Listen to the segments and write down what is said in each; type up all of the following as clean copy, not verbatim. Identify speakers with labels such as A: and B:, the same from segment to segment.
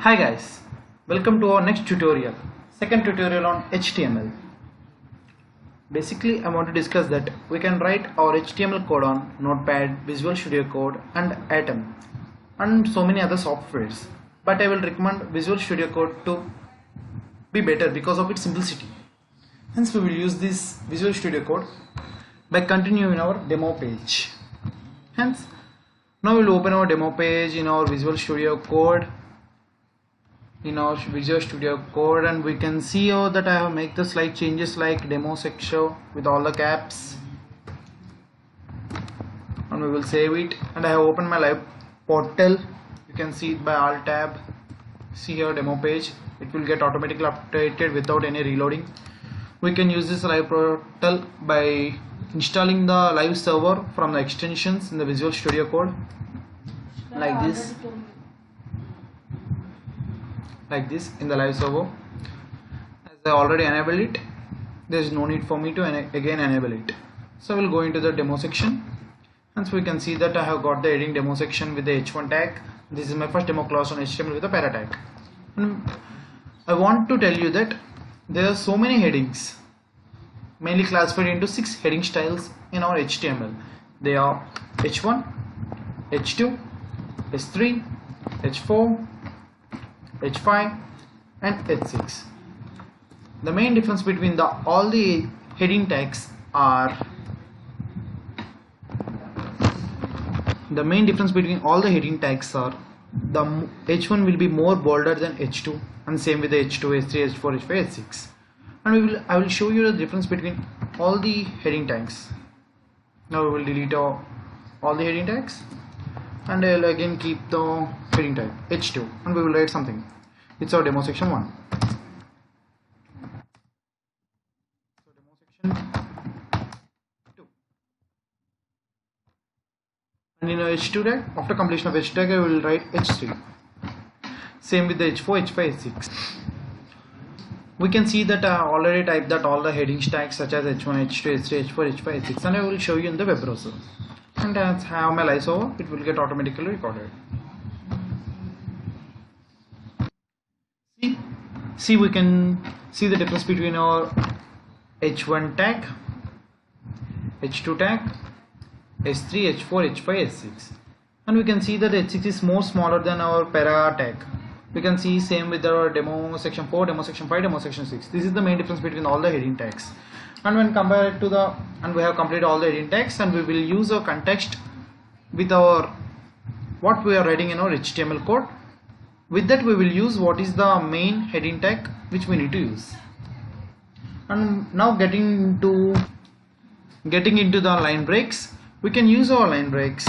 A: Hi guys, welcome to our next tutorial, second tutorial on HTML. Basically, I want to discuss that we can write our HTML code on Notepad, Visual Studio Code and Atom and so many other softwares. But I will recommend Visual Studio Code to be better because of its simplicity. Hence we will use this Visual Studio Code by continuing our demo page. Hence, now we will open our demo page in our Visual Studio Code. And we can see here that I have made the slight changes like demo section with all the caps, and we will save it. And I have opened my live portal. You can see it by alt tab. See here demo page, it will get automatically updated without any reloading. We can use this live portal by installing the live server from the extensions in the Visual Studio Code like this in the live server. As I already enabled it, there is no need for me to again enable it. So I will go into the demo section, and so we can see that I have got the heading demo section with the h1 tag. This is my first demo class on HTML with a para tag. And I want to tell you that there are so many headings, mainly classified into 6 heading styles in our HTML. They are h1, h2, h3, h4, h5 and h6. The main difference between all the heading tags are the h1 will be more bolder than h2, and same with the h2, h3, h4, h5, h6. And I will show you the difference between all the heading tags. Now we will delete all the heading tags, and I will again keep the heading tag h2, and we will write something. It's our demo section 1. So demo section 2. And in a h2 tag, after completion of h tag, I will write h3. Same with the h4, h5, h6. We can see that I already typed that all the heading tags such as h1, h2, h3, h4, h5, h6, and I will show you in the web browser. And as I have my live server, it will get automatically recorded. See, we can see the difference between our h1 tag, h2 tag, h3, h4, h5, h6, and we can see that h6 is more smaller than our para tag. We can see same with our demo section 4, demo section 5, demo section 6. This is the main difference between all the heading tags. And when compared to and we have completed all the heading tags, and we will use our context with our what we are writing in our HTML code. With that, we will use what is the main heading tag which we need to use. And now getting into the line breaks, we can use our line breaks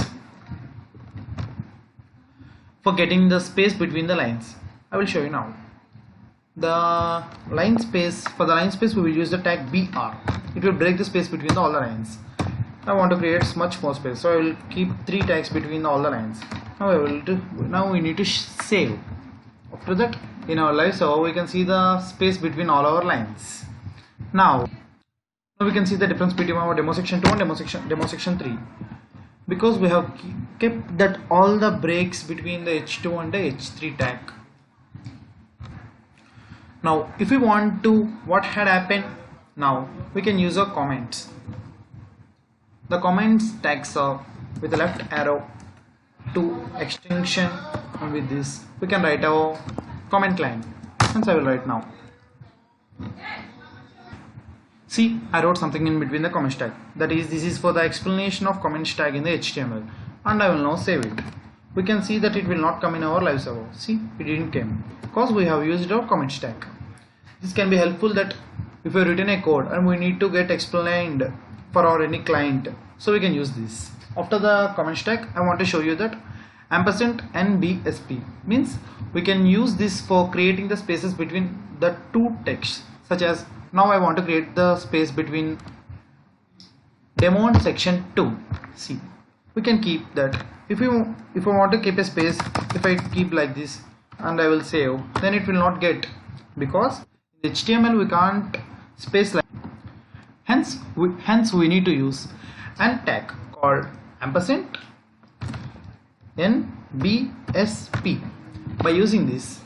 A: for getting the space between the lines. I will show you now. For the line space, we will use the tag BR. It will break the space between all the lines. I want to create much more space, so I will keep 3 tags between all the lines. Now we need to save. After that, in our live server, we can see the space between all our lines. Now we can see the difference between our demo section 2 and demo section 3, because we have kept that all the breaks between the h2 and the h3 tag. Now if we want to what had happened, now we can use our comments. The comments tags are with the left arrow to extension, and with this we can write our comment line. Hence I will write now. See, I wrote something in between the comments tag. That is, this is for the explanation of comments tag in the HTML, and I will now save it. We can see that it will not come in our live server. See, it didn't come because we have used our comments tag. This can be helpful that if we have written a code and we need to get explained for our any client, so we can use this. After the comments tag, I want to show you that ampersand NBSP means we can use this for creating the spaces between the 2 texts, such as now I want to create the space between demo and section 2. See, we can keep that. If I want to keep a space, if I keep like this and I will save, then it will not get, because in HTML we can't space like. Hence we need to use an tag called ampersand NBSP. By using this,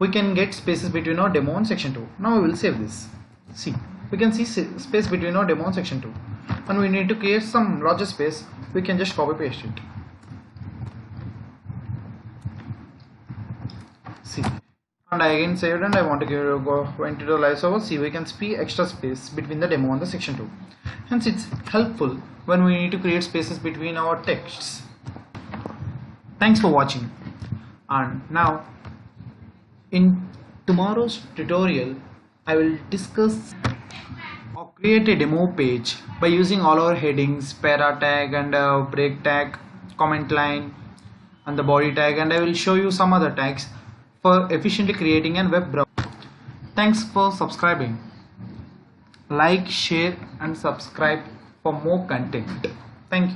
A: we can get spaces between our demo and section 2. Now we will save this. See, we can see space between our demo and section 2, and we need to create some larger space. We can just copy paste it. See, and I again saved, and I want to go into the live server. See, we can see extra space between the demo and the section 2. Hence it's helpful when we need to create spaces between our texts. Thanks for watching, and now in tomorrow's tutorial I will discuss or create a demo page by using all our headings, para tag and break tag, comment line and the body tag, and I will show you some other tags for efficiently creating a web browser. Thanks for subscribing. Like, share and subscribe for more content. Thank you.